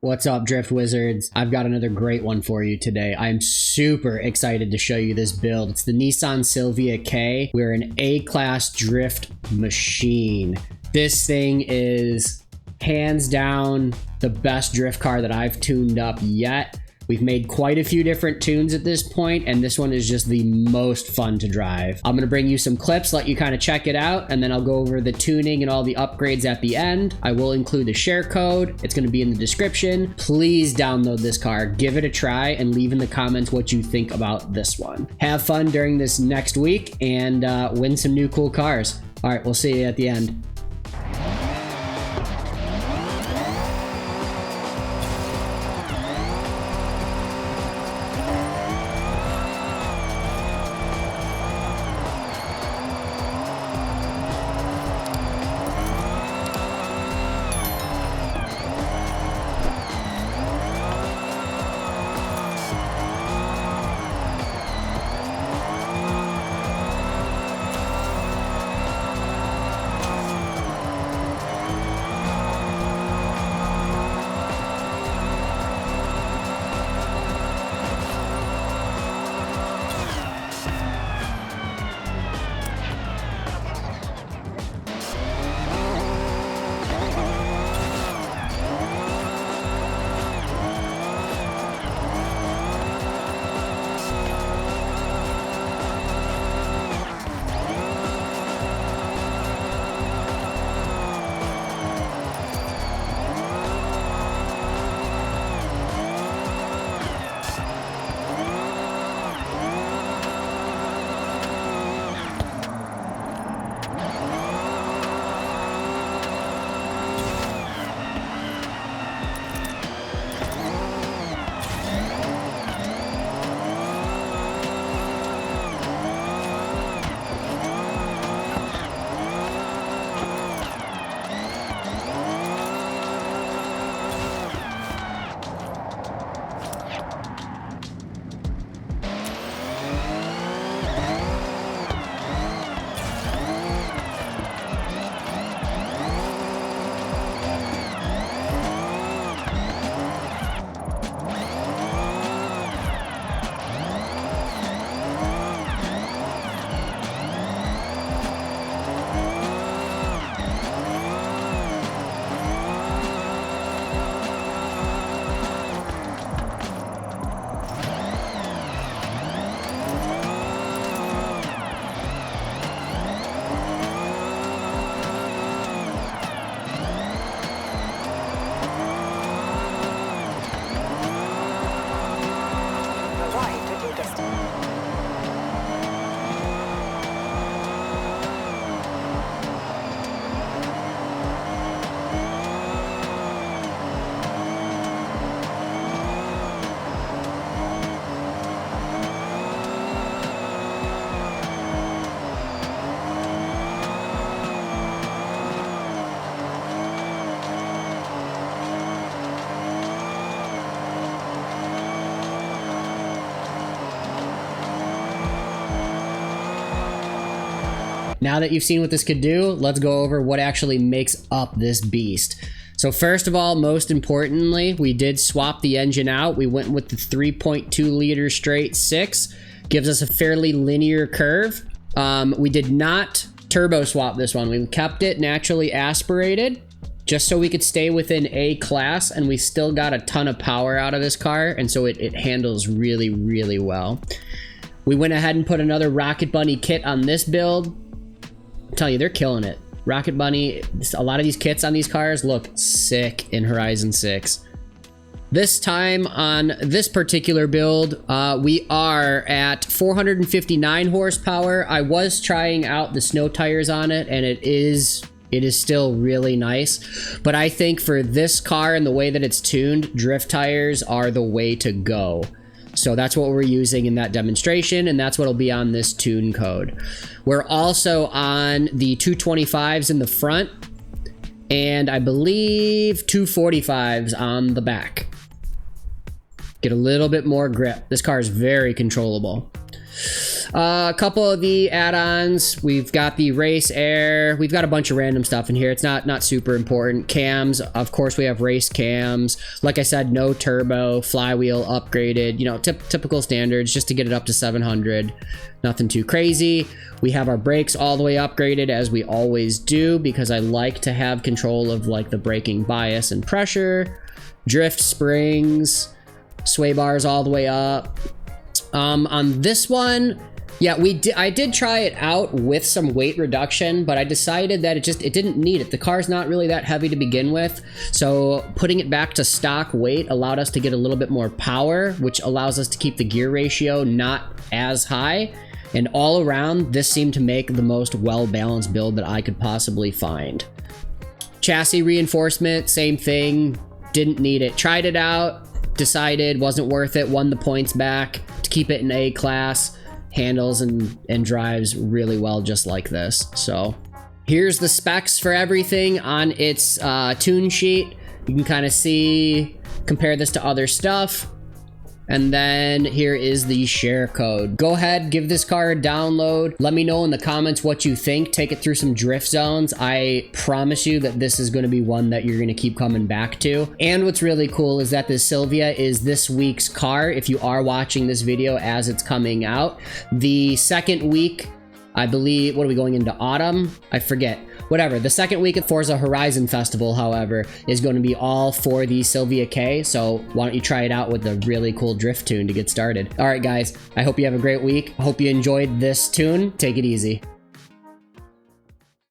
What's up, Drift Wizards? I've got another great one for you today. I'm super excited to show you this build. It's the Nissan Silvia K. We're an A-class drift machine. This thing is hands down the best drift car that I've tuned up yet. We've made quite a few different tunes at this point, and this one is just the most fun to drive. I'm gonna bring you some clips, let you kind of check it out, and then I'll go over the tuning and all the upgrades at the end. I will include the share code. It's gonna be in the description. Please download this car, give it a try, and leave in the comments what you think about this one. Have fun during this next week and win some new cool cars. All right, we'll see you at the end. Now that you've seen what this could do, let's go over what actually makes up this beast. So first of all, most importantly, we did swap the engine out. We went with the 3.2 liter straight 6. Gives us a fairly linear curve. We did not turbo swap this one. We kept it naturally aspirated just so we could stay within A class, and we still got a ton of power out of this car, and so it handles really, really well. We went ahead and put another Rocket Bunny kit on this build. I'm telling you, they're killing it. Rocket Bunny, a lot of these kits on these cars look sick in Horizon 6. This time on this particular build, we are at 459 horsepower. I was trying out the snow tires on it, and it is still really nice. But I think for this car and the way that it's tuned, drift tires are the way to go. So that's what we're using in that demonstration, and that's what'll be on this tune code. We're also on the 225s in the front, and I believe 245s on the back. Get a little bit more grip. This car is very controllable. A couple of the add-ons. We've got the race air. We've got a bunch of random stuff in here. It's not super important. Cams, of course, we have race cams. Like I said, no turbo, flywheel upgraded, you know, typical standards just to get it up to 700. Nothing too crazy. We have our brakes all the way upgraded, as we always do, because I like to have control of like the braking bias and pressure. Drift springs, sway bars all the way up. On this one, yeah, I did try it out with some weight reduction, but I decided that it didn't need it. The car's not really that heavy to begin with, so putting it back to stock weight allowed us to get a little bit more power, which allows us to keep the gear ratio not as high. And all around, this seemed to make the most well-balanced build that I could possibly find. Chassis reinforcement, same thing, didn't need it. Tried it out, decided wasn't worth it, won the points back to keep it in A class. Handles and drives really well just like this. So here's the specs for everything on its tune sheet. You can kind of see, compare this to other stuff. And then here is the share code. Go ahead, give this car a download. Let me know in the comments what you think. Take it through some drift zones. I promise you that this is going to be one that you're going to keep coming back to. And what's really cool is that this Silvia is this week's car. If you are watching this video as it's coming out, the second week, I believe, what are we going into, autumn? I forget. Whatever, the second week at Forza Horizon Festival, however, is going to be all for the Silvia K, so why don't you try it out with a really cool drift tune to get started. All right, guys, I hope you have a great week. I hope you enjoyed this tune. Take it easy.